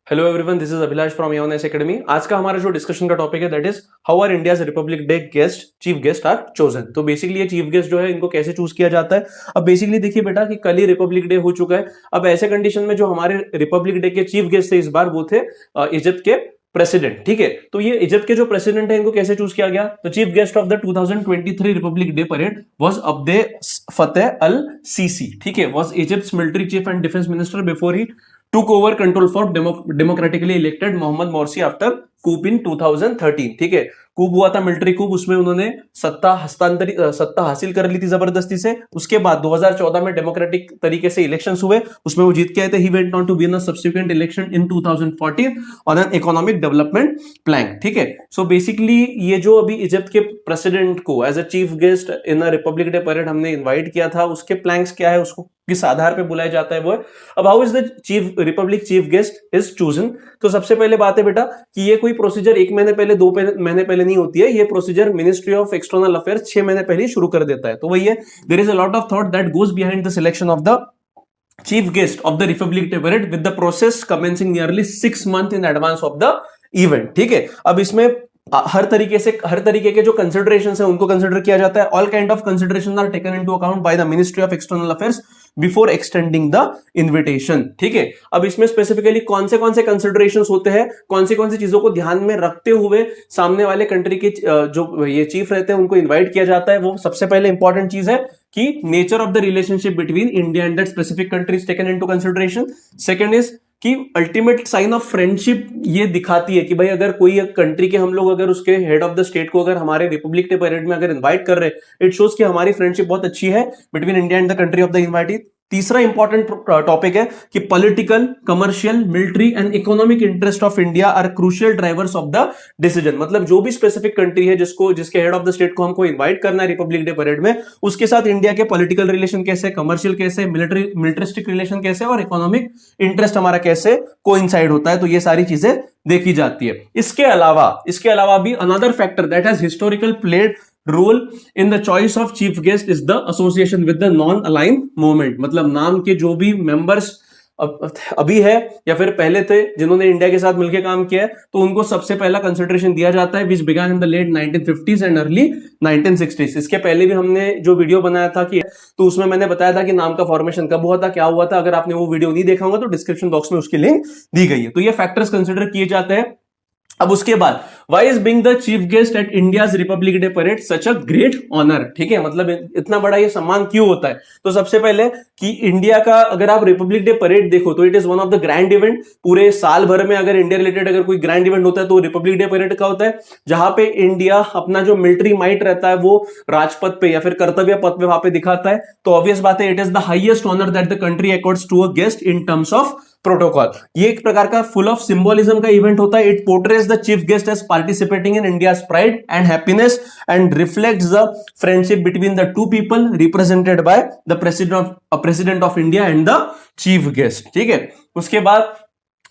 Hello everyone, this is Abhilash from Aones academy. आज का हमारा जो डिस्कशन का टॉपिक है that is how are India's Republic day guest chief guest are chosen. तो बेसिकली ये चीफ गेस्ट जो है इनको कैसे चूज किया जाता है। अब बेसिकली देखिए बेटा कि कल ही रिपब्लिक डे हो चुका है। अब ऐसे कंडीशन में जो हमारे रिपब्लिक डे के चीफ गेस्ट थे इस बार वो थे इजिप्ट के प्रेसिडेंट। ठीक है, तो ये इजिप्ट के जो प्रेसिडेंट है इनको कैसे चूज किया गया। तो chief guest of the 2023 republic day parade was Abdel Fattah al Sisi. ठीक है, was Egypt's military chief and defence minister before he took over control for democratically elected Mohamed Morsi after coup in 2013। ठीक है, कूप हुआ था military कूप, उसमें उन्होंने सत्ता हासिल कर ली थी जबरदस्ती से। उसके बाद 2014 में डेमोक्रेटिक तरीके से इलेक्शंस हुए, उसमें वो जीत के आए थे। He went on to win a subsequent election in 2014 on an economic development plan. ठीक है, सो बेसिकली ये जो अभी इजिप्ट के प्रेसिडेंट को as a chief guest in a Republic day parade हमने इन्वाइट किया था, उसके प्लैंक्स क्या है, उसको किस आधार पे बुलाया जाता है वो है। अब how is the chief Republic chief guest is chosen. तो सबसे पहले बात है बेटा कि ये कोई प्रोसीजर 1 महीने पहले 2 महीने पहले नहीं होती है। ये procedure ministry of External affairs 6 महीने पहले शुरू कर देता है। तो वही है, there is a lot of thought that goes behind the selection of the chief guest of the Republic Day Parade with the process commencing nearly 6 months in advance of the event। ठीक है, अब इसमें हर तरीके के जो considerations है उनको consider किया जाता है। All kind of consideration are taken into account by the Ministry of External Affairs before extending the invitation. ठीक है, अब इसमें स्पेसिफिकली कौन से कंसिडरेशंस होते हैं, कौन सी चीजों को ध्यान में रखते हुए सामने वाले कंट्री के जो ये चीफ रहते हैं उनको इन्वाइट किया जाता है। वो सबसे पहले इंपॉर्टेंट चीज है कि nature of the relationship between India and that specific country is taken into consideration. Second is कि अल्टीमेट साइन ऑफ फ्रेंडशिप ये दिखाती है कि भाई अगर कोई कंट्री के हम लोग अगर उसके हेड ऑफ द स्टेट को अगर हमारे रिपब्लिक डे परेड में अगर इनवाइट कर रहे हैं, इट शोज कि हमारी फ्रेंडशिप बहुत अच्छी है between India and the country of the invitee. तीसरा इंपॉर्टेंट टॉपिक है कि political, commercial, military and economic interest of India are crucial drivers of the decision. मतलब जो भी स्पेसिफिक कंट्री है जिसके हेड ऑफ द स्टेट को हमको इनवाइट करना है रिपब्लिक डे परेड में, उसके साथ इंडिया के पॉलिटिकल रिलेशन कैसे, कमर्शियल कैसे, मिलिट्रिस्टिक रिलेशन कैसे और इकोनॉमिक इंटरेस्ट हमारा कैसे कोइंसाइड होता है। तो ये सारी चीजें देखी जाती है। इसके अलावा भी another factor that has historical played role in the choice of chief guest is the association with the non aligned movement. मतलब नाम के जो भी मेंबर्स अभी है या फिर पहले थे जिन्होंने इंडिया के साथ मिलकर काम किया है, तो उनको सबसे पहला कंसिडरेशन दिया जाता है, which began in the late 1950s and early 1960s। इसके पहले भी हमने जो वीडियो बनाया था कि तो उसमें मैंने बताया था कि नाम का फॉर्मेशन कब हुआ था, क्या हुआ था। अगर आपने वो वीडियो नहीं देखा होगा तो डिस्क्रिप्शन बॉक्स में उसकी लिंक दी गई है। तो ये फैक्टर्स कंसिडर किए जाते हैं। अब उसके बाद why is being the chief guest at India's Republic day parade such a great honour. ठीक है, मतलब इतना बड़ा ये सम्मान क्यों होता है। तो सबसे पहले कि इंडिया का अगर आप रिपब्लिक डे परेड देखो तो it is one of the grand event. पूरे साल भर में अगर इंडिया रिलेटेड अगर कोई ग्रैंड इवेंट होता है तो रिपब्लिक डे परेड का होता है, जहां पे इंडिया अपना जो मिलिट्री माइट रहता है वो राजपथ पे या फिर कर्तव्य पथ पे वहां पे दिखाता है। तो ऑब्वियस बात है, it is the highest honour that the country accords to a guest in terms of protocol. ये एक प्रकार का फुल ऑफ सिंबोलिज्म का इवेंट होता है। It portrays the chief guest as participating in India's pride and happiness and reflects the friendship between the two people represented by the President of India and the chief guest. ठीक है, उसके बाद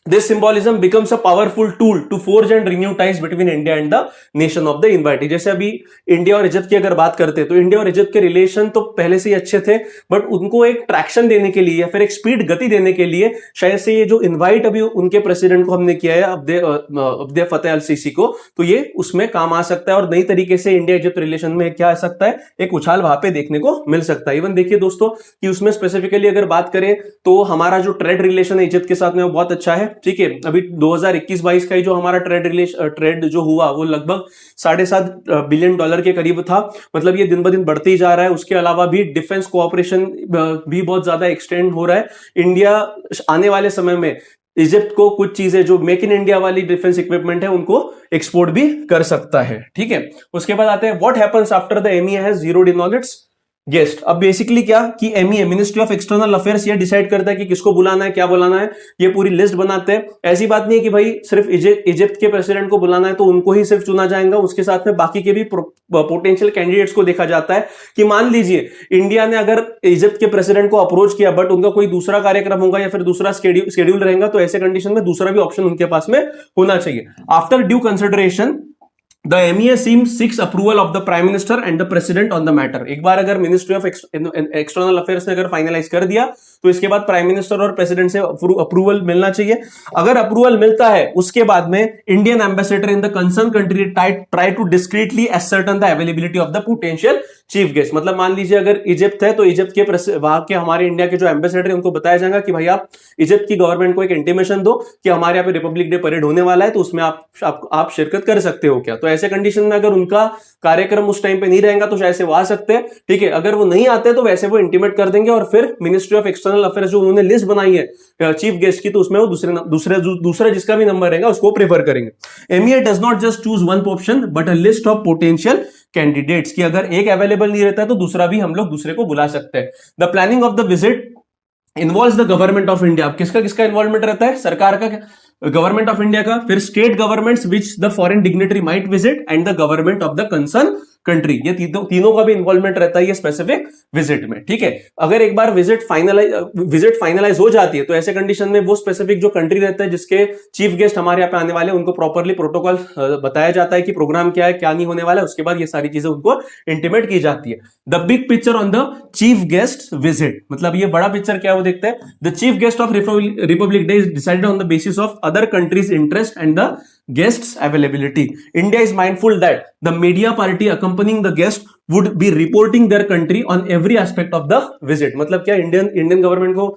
this symbolism becomes a powerful tool to forge and renew ties between India and the nation of the invitee। जैसे अभी India और Egypt की अगर बात करते हैं तो इंडिया और इजिप्ट के रिलेशन तो पहले से ही अच्छे थे, बट उनको एक ट्रैक्शन देने के लिए या फिर एक स्पीड गति देने के लिए शायद से ये जो इन्वाइट अभी उनके प्रेसिडेंट को हमने किया है अब्दे फतेह अल सीसी को, तो ये उसमें काम आ सकता है और नई तरीके से इंडिया इजिप्ट रिलेशन में क्या आ सकता है, एक उछाल वहां पे देखने को मिल सकता है। इवन देखिए दोस्तों कि उसमें स्पेसिफिकली अगर बात करें तो हमारा जो ट्रेड रिलेशन है इजिप्ट के साथ में वो बहुत अच्छा है। ठीक है, अभी 2021-22 का ही जो हमारा ट्रेड जो हुआ वो लगभग $7.5 बिलियन के करीब था। मतलब ये दिन ब दिन बढ़ते ही जा रहा है। उसके अलावा भी डिफेंस कोऑपरेशन भी बहुत ज्यादा एक्सटेंड हो रहा है। इंडिया आने वाले समय में इजिप्ट को कुछ चीजें जो मेक इन इंडिया वाली डिफेंस इक्विपमेंट है उनको एक्सपोर्ट भी कर सकता है। ठीक है, उसके बाद आते हैं what happens after the MEA has zeroed in on its guest. अब बेसिकली क्या कि MEA ministry of External affairs ये डिसाइड करता है कि किसको बुलाना है, क्या बुलाना है, ये पूरी लिस्ट बनाते हैं। ऐसी बात नहीं है कि भाई सिर्फ इजिप्ट के प्रेसिडेंट को बुलाना है तो उनको ही सिर्फ चुना जाएगा, उसके साथ में बाकी के भी पोटेंशियल कैंडिडेट्स को देखा जाता है। कि मान लीजिए इंडिया ने अगर इजिप्ट के प्रेसिडेंट को अप्रोच किया बट उनका कोई दूसरा कार्यक्रम होगा या फिर दूसरा शेड्यूल रहेगा, तो ऐसे कंडीशन में दूसरा भी ऑप्शन उनके पास में होना चाहिए। After due consideration The MEA seeks approval of the Prime Minister and the President on the matter. एक बार अगर मिनिस्ट्री ऑफ एक्सटर्नल अफेयर्स ने अगर फाइनलाइज कर दिया तो इसके बाद प्राइम मिनिस्टर और प्रेसिडेंट से अप्रूवल मिलना चाहिए। अगर अप्रूवल मिलता है उसके बाद में Indian ambassador in the concern country try to discreetly ascertain the availability of the potential chief guest. मतलब मान लीजिए अगर इजिप्ट है तो इजिप्ट के वहां के हमारे इंडिया के जो एम्बेसडर है उनको बताया जाएगा कि भाई आप इजिप्ट की गवर्नमेंट को एक इंटीमेशन दो कि हमारे यहाँ पे रिपब्लिक डे परेड होने वाला है, तो उसमें आप शिरकत कर सकते हो क्या। तो ऐसे कंडीशन में अगर उनका कार्यक्रम उस टाइम पे नहीं रहेगा तो शायद से वो आ सकते हैं, ठीक है। अगर वो नहीं आते तो वैसे वो इंटीमेट कर देंगे और फिर मिनिस्ट्री ऑफ एक्सटर्नल अफेयर्स जो उन्होंने लिस्ट बनाई है चीफ गेस्ट की, तो उसमें वो दूसरा जिसका भी नंबर रहेगा उसको प्रेफर करेंगे। MEA does not just choose one option but a list of potential candidates की अगर एक अवेलेबल नहीं रहता है तो दूसरा भी हम लोग दूसरे को बुला सकते हैं। The planning of the visit involves the government of India. किसका किसका इन्वॉल्वमेंट रहता है? सरकार का, गवर्नमेंट ऑफ इंडिया का, फिर state governments which the foreign dignitary might visit and the government of the concern country. ये तीनों का भी इन्वॉल्वमेंट रहता है ये स्पेसिफिक विजिट में, ठीक है। अगर एक बार विजिट फाइनलाइज हो जाती है तो ऐसे कंडीशन में वो स्पेसिफिक जो कंट्री रहता है जिसके चीफ गेस्ट हमारे यहाँ पे आने वाले हैं उनको प्रॉपरली प्रोटोकॉल बताया जाता है कि प्रोग्राम क्या है, क्या नहीं होने वाला है, उसके बाद ये सारी चीजें उनको इंटीमेट की जाती है। The big picture on the chief guest visit, मतलब ये बड़ा पिक्चर क्या है वो देखते हैं। The chief guest of Republic day is decided on the basis of other countries interest and the guests availability. India is mindful that the media party accompanying the guest would be reporting their country on every aspect of the visit. मतलब क्या Indian government को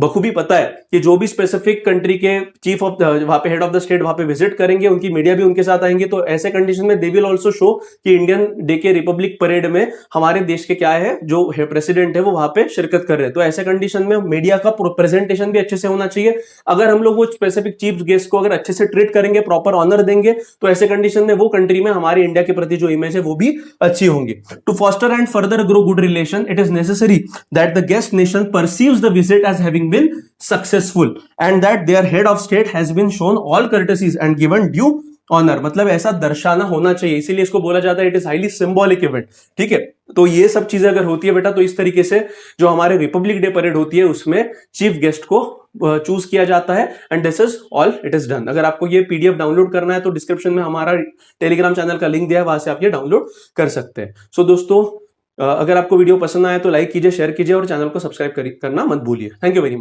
बखूबी पता है कि जो भी specific country के चीफ ऑफ वहां पे हेड ऑफ द स्टेट वहां पे विजिट करेंगे, उनकी मीडिया भी उनके साथ आएंगे, तो ऐसे कंडीशन में दे विल आल्सो शो कि इंडियन डे के रिपब्लिक परेड में हमारे देश के क्या है जो है प्रेसिडेंट है वो वहां पे शिरकत कर रहे हैं। तो ऐसे कंडीशन में मीडिया का प्रेजेंटेशन भी अच्छे से होना चाहिए। अगर हम लोग वो स्पेसिफिक चीफ गेस्ट को अगर अच्छे से ट्रीट करेंगे, प्रॉपर ऑनर देंगे, तो ऐसे कंडीशन में वो कंट्री में हमारे इंडिया के प्रति जो इमेज है वो भी अच्छी होंगी। To foster and further grow good relation it is necessary that the guest nation perceives the visit as having been successful and that their head of state has been shown all courtesies and given due honor। मतलब ऐसा दर्शाना होना चाहिए, इसीलिए इसको बोला जाता है it is highly symbolic event, ठीक है। तो ये सब चीजें अगर होती है बेटा तो इस तरीके से जो हमारे रिपब्लिक डे परेड होती है उसमें चीफ गेस्ट को चूज किया जाता है and this is all it is done. अगर आपको ये पीडीएफ डाउनलोड करना है तो डिस्क्रिप्शन में हमारा टेलीग्राम चैनल का लिंक दिया है, वहां से आप ये डाउनलोड कर सकते हैं। सो दोस्तों अगर आपको वीडियो पसंद आए तो लाइक कीजिए, शेयर कीजिए और चैनल को सब्सक्राइब करना मत भूलिए। Thank you very much.